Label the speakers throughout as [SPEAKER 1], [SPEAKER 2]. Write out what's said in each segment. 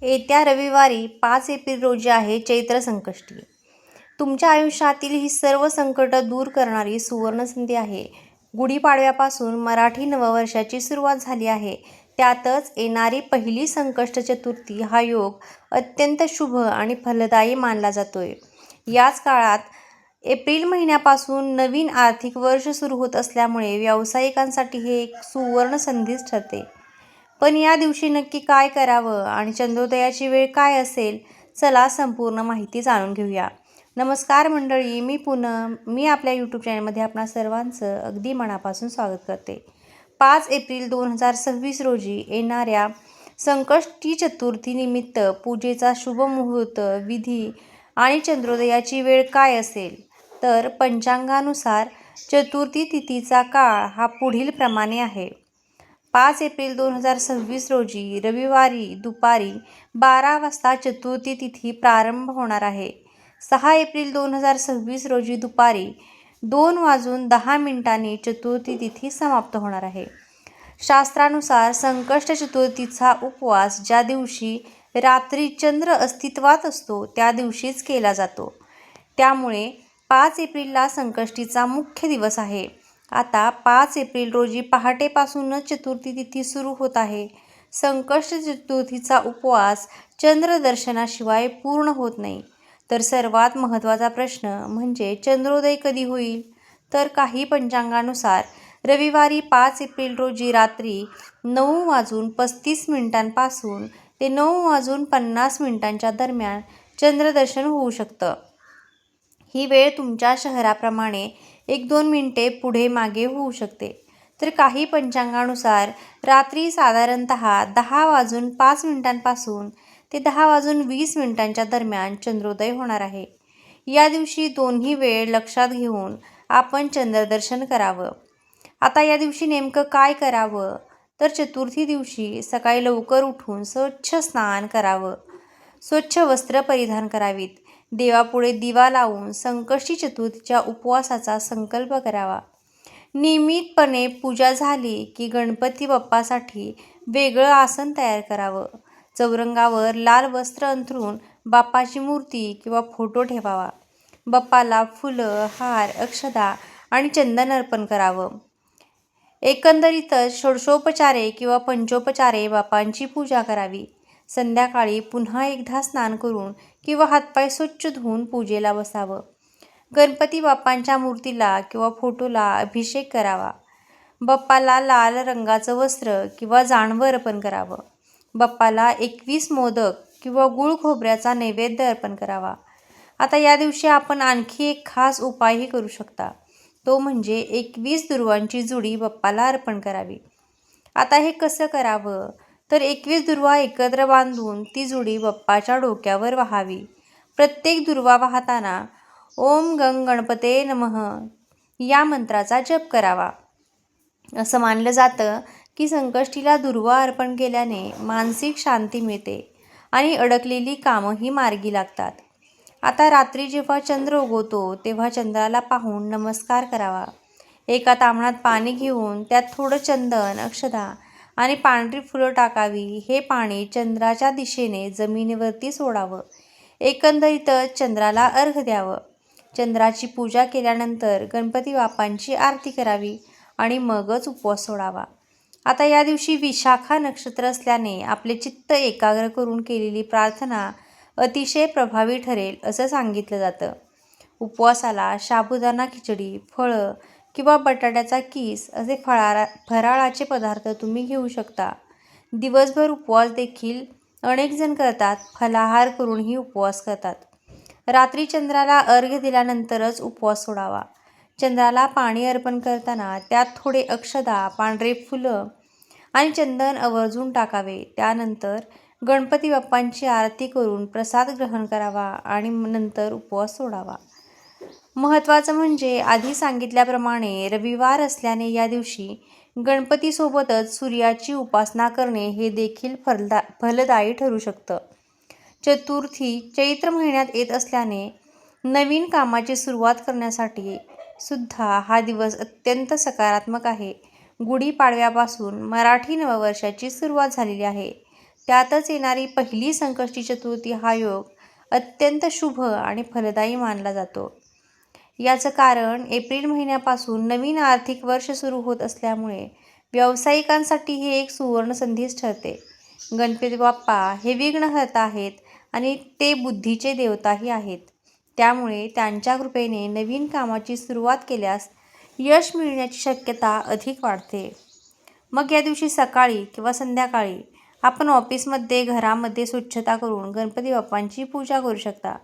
[SPEAKER 1] येत्या रविवारी 5 एप्रिल रोजी आहे चैत्र संकष्टी. तुमच्या आयुष्यातील ही सर्व संकटं दूर करणारी सुवर्णसंधी आहे. गुढीपाडव्यापासून मराठी नववर्षाची सुरुवात झाली आहे. त्यातच येणारी पहिली संकष्ट चतुर्थी हा योग अत्यंत शुभ आणि फलदायी मानला जातोय. याच काळात एप्रिल महिन्यापासून नवीन आर्थिक वर्ष सुरू होत असल्यामुळे व्यावसायिकांसाठी हे एक सुवर्ण संधीच ठरते. पण या दिवशी नक्की काय करावं आणि चंद्रोदयाची वेळ काय असेल? चला संपूर्ण माहिती जाणून घेऊया. नमस्कार मंडळी, मी पूनम. मी आपल्या यूट्यूब चॅनलमध्ये आपणा सर्वांचं अगदी मनापासून स्वागत करते. 5 एप्रिल 2026 रोजी येणाऱ्या संकष्टी चतुर्थीनिमित्त पूजेचा शुभ मुहूर्त, विधी आणि चंद्रोदयाची वेळ काय असेल? तर पंचांगानुसार चतुर्थी तिथीचा काळ हा पुढील प्रमाणे आहे. 5 एप्रिल 2026 रोजी रविवारी दुपारी 12 वाजता चतुर्थी तिथी प्रारंभ होणार आहे. 6 एप्रिल 2026 रोजी दुपारी 2:10 चतुर्थी तिथी समाप्त होणार आहे. शास्त्रानुसार संकष्ट चतुर्थीचा उपवास ज्या दिवशी रात्री चंद्र अस्तित्वात असतो त्या दिवशीच केला जातो. त्यामुळे 5 एप्रिलला संकष्टीचा मुख्य दिवस आहे. आता 5 एप्रिल रोजी पहाटेपासूनच चतुर्थी तिथी सुरू होत आहे. संकष्ट चतुर्थीचा उपवास चंद्रदर्शनाशिवाय पूर्ण होत नाही. तर सर्वात महत्त्वाचा प्रश्न म्हणजे चंद्रोदय कधी होईल? तर काही पंचांगानुसार रविवारी 5 एप्रिल रोजी रात्री 9:35 पासून ते 9:50 दरम्यान चंद्रदर्शन होऊ शकतं. ही वेळ तुमच्या शहराप्रमाणे 1-2 मिनिटे पुढे मागे होऊ शकते. तर काही पंचांगानुसार रात्री साधारणतः 10:05 पासून ते 10:20 दरम्यान चंद्रोदय होणार आहे. या दिवशी दोन्ही वेळ लक्षात घेऊन आपण चंद्रदर्शन करावं. आता या दिवशी नेमकं काय करावं? तर चतुर्थी दिवशी सकाळी लवकर उठून स्वच्छ स्नान करावं, स्वच्छ वस्त्र परिधान करावीत, देवापुढे दिवा लावून संकष्टी चतुर्थीच्या उपवासाचा संकल्प करावा. नियमितपणे पूजा झाली की गणपती बाप्पासाठी वेगळं आसन तयार करावं. चौरंगावर लाल वस्त्र अंथरून बाप्पाची मूर्ती किंवा फोटो ठेवावा. बाप्पाला फुलं, हार, अक्षदा आणि चंदन अर्पण करावं. एकंदरीतच षोडशोपचारे किंवा पंचोपचारे बाप्पांची पूजा करावी. संध्याकाळी पुन्हा एकदा स्नान करून किंवा हातपाय स्वच्छ धुवून पूजेला बसावं. गणपती बाप्पांच्या मूर्तीला किंवा फोटोला अभिषेक करावा. बाप्पाला लाल रंगाचं वस्त्र किंवा जानवं अर्पण करावं. बाप्पाला 21 मोदक किंवा गूळ खोबऱ्याचा नैवेद्य अर्पण करावा. आता या दिवशी आपण आणखी एक खास उपायही करू शकता. तो म्हणजे 21 दुर्वांची जुडी बाप्पाला अर्पण करावी. आता हे कसं करावं? तर 21 दुर्वा एकत्र बांधून ती जुडी बाप्पाच्या डोक्यावर वाहावी. प्रत्येक दुर्वा वाहताना ओम गंग गणपते नमः या मंत्राचा जप करावा. असं मानलं जातं की संकष्टीला दुर्वा अर्पण केल्याने मानसिक शांती मिळते आणि अडकलेली कामंही मार्गी लागतात. आता रात्री जेव्हा चंद्र उगवतो तेव्हा चंद्राला पाहून नमस्कार करावा. एका ताम्हणात पाणी घेऊन त्यात थोडं चंदन, अक्षदा आणि पांढरी फुलं टाकावी. हे पाणी चंद्राच्या दिशेने जमिनीवरती सोडावं. एकंदरीतच चंद्राला अर्घ्य द्यावं. चंद्राची पूजा केल्यानंतर गणपती बाप्पांची आरती करावी आणि मगच उपवास सोडावा. आता या दिवशी विशाखा नक्षत्र असल्याने आपले चित्त एकाग्र करून केलेली प्रार्थना अतिशय प्रभावी ठरेल असं सांगितलं जातं. उपवासाला साबुदाणा खिचडी, फळं किंवा बटाट्याचा कीस असे फराळाचे पदार्थ तुम्ही घेऊ शकता. दिवसभर उपवास देखील अनेक जण करतात. फलाहार करूनही उपवास करतात. रात्री चंद्राला अर्घ्य दिल्यानंतरच उपवास सोडावा. चंद्राला पाणी अर्पण करताना त्यात थोडे अक्षदा, पांढरे फुलं आणि चंदन आवर्जून टाकावे. त्यानंतर गणपती बाप्पांची आरती करून प्रसाद ग्रहण करावा आणि नंतर उपवास सोडावा. महत्त्वाचं म्हणजे आधी सांगितल्याप्रमाणे रविवार असल्याने या दिवशी गणपतीसोबतच सूर्याची उपासना करणे हे देखील फलदायी ठरू शकतं. चतुर्थी चैत्र महिन्यात येत असल्याने नवीन कामाची सुरुवात करण्यासाठी सुद्धा हा दिवस अत्यंत सकारात्मक आहे. गुढीपाडव्यापासून मराठी नववर्षाची सुरुवात झालेली आहे. त्यातच येणारी पहिली संकष्टी चतुर्थी हा योग अत्यंत शुभ आणि फलदायी मानला जातो. याचं कारण एप्रिल महिन्यापासून नवीन आर्थिक वर्ष सुरू होत असल्यामुळे व्यावसायिकांसाठी ही एक सुवर्ण संधीच ठरते. गणपती बाप्पा हे विघ्नहर्ता आहेत आणि ते बुद्धीचे देवताही आहेत. त्यामुळे त्यांच्या कृपेने नवीन कामाची सुरुवात केल्यास यश मिळण्याची शक्यता अधिक वाढते. मग या दिवशी सकाळी किंवा संध्याकाळी आपण ऑफिसमध्ये, घरामध्ये स्वच्छता करून गणपती बाप्पांची पूजा करू शकता.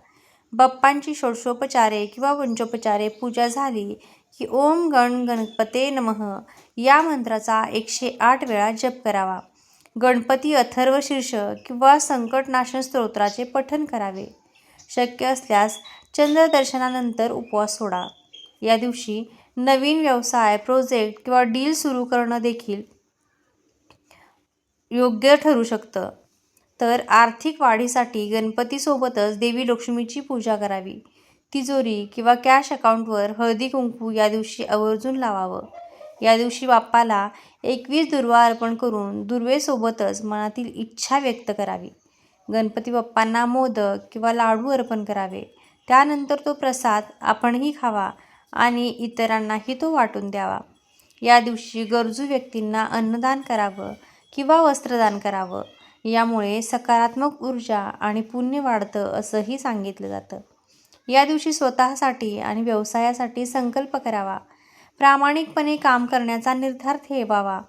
[SPEAKER 1] बाप्पांची षोडशोपचारे किंवा पंचोपचारे पूजा झाली की ओम गण गणपते नमः या मंत्राचा 108 वेळा जप करावा. गणपती अथर्व शीर्ष किंवा संकटनाशन स्तोत्राचे पठण करावे. शक्य असल्यास चंद्रदर्शनानंतर उपवास सोडा. या दिवशी नवीन व्यवसाय, प्रोजेक्ट किंवा डील सुरू करणं देखील योग्य ठरू शकतं. तर आर्थिक वाढीसाठी गणपतीसोबतच देवी लक्ष्मीची पूजा करावी. तिजोरी किंवा कॅश अकाउंटवर हळदी कुंकू या दिवशी आवर्जून लावावं. या दिवशी बाप्पाला 21 दुर्वा अर्पण करून दुर्वेसोबतच मनातील इच्छा व्यक्त करावी. गणपती बाप्पांना मोदक किंवा लाडू अर्पण करावे. त्यानंतर तो प्रसाद आपणही खावा आणि इतरांनाही तो वाटून द्यावा. या दिवशी गरजू व्यक्तींना अन्नदान करावं किंवा वस्त्रदान करावं. यामुळे सकारात्मक ऊर्जा आणि पुण्य वाढतं असंही सांगितलं जातं. या दिवशी स्वतःसाठी आणि व्यवसायासाठी संकल्प करावा. प्रामाणिकपणे काम करण्याचा निर्धार ठेवावा.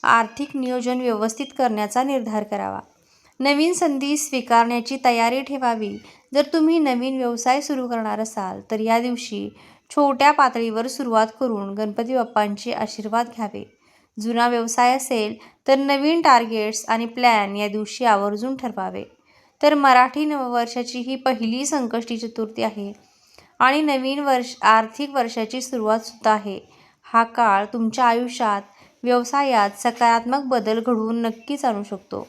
[SPEAKER 1] आर्थिक नियोजन व्यवस्थित करण्याचा निर्धार करावा. नवीन संधी स्वीकारण्याची तयारी ठेवावी. जर तुम्ही नवीन व्यवसाय सुरू करणार असाल तर या दिवशी छोट्या पातळीवर सुरुवात करून गणपती बाप्पांचे आशीर्वाद घ्यावे. जुना व्यवसाय असेल तर नवीन टार्गेट्स आणि प्लॅन या दिवशी आवर्जून ठरवावे. तर मराठी नववर्षाची ही पहिली संकष्टी चतुर्थी आहे आणि नवीन आर्थिक वर्षाची सुरुवातसुद्धा आहे. हा काळ तुमच्या आयुष्यात, व्यवसायात सकारात्मक बदल घडवून नक्कीच आणू शकतो.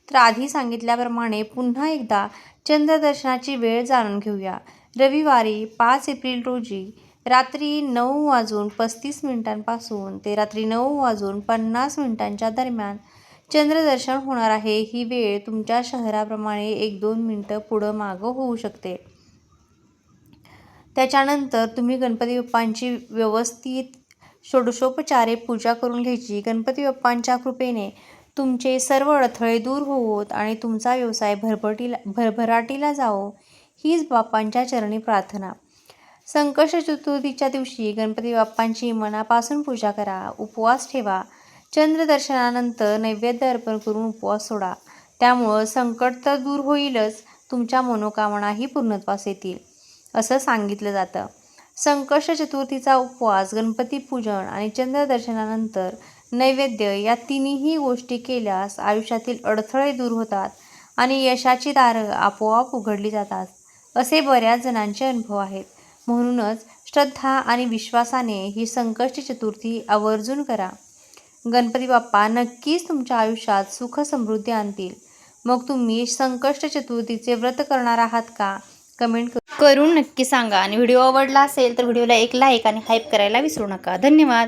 [SPEAKER 1] तर आधी सांगितल्याप्रमाणे पुन्हा एकदा चंद्रदर्शनाची वेळ जाणून घेऊया. रविवारी 5 एप्रिल रोजी रात्री 9:35 पासून ते रात्री 9:50 दरम्यान चंद्रदर्शन होणार आहे. ही वेळ तुमच्या शहराप्रमाणे 1-2 मिनिटं पुढं मागं होऊ शकते. त्याच्यानंतर तुम्ही गणपती बाप्पांची व्यवस्थित षोडशोपचारे पूजा करून घ्यायची. गणपती बाप्पांच्या कृपेने तुमचे सर्व अडथळे दूर होवोत आणि तुमचा व्यवसाय भरभराटीला जावो हीच बाप्पांच्या चरणी प्रार्थना. संकष्ट चतुर्थीच्या दिवशी गणपती बाप्पांची मनापासून पूजा करा. उपवास ठेवा. चंद्रदर्शनानंतर नैवेद्य अर्पण करून उपवास सोडा. त्यामुळं संकट तर दूर होईलच, तुमच्या मनोकामनाही पूर्णत्वास येतील असं सांगितलं जातं. संकष्ट चतुर्थीचा उपवास, गणपती पूजन आणि चंद्रदर्शनानंतर नैवेद्य या तिन्ही गोष्टी केल्यास आयुष्यातील अडथळे दूर होतात आणि यशाची दारं आपोआप उघडली जातात असे बऱ्याच जणांचे अनुभव आहेत. म्हणूनच श्रद्धा आणि विश्वासाने ही संकष्टी चतुर्थी आवर्जून करा. गणपती बाप्पा नक्कीच तुमच्या आयुष्यात सुख समृद्धी आणतील. मग तुम्ही संकष्ट चतुर्थीचे व्रत करणार आहात का? कमेंट करून नक्की सांगा आणि व्हिडिओ आवडला असेल तर व्हिडिओला एक लाईक आणि हाईप करायला विसरू नका. धन्यवाद.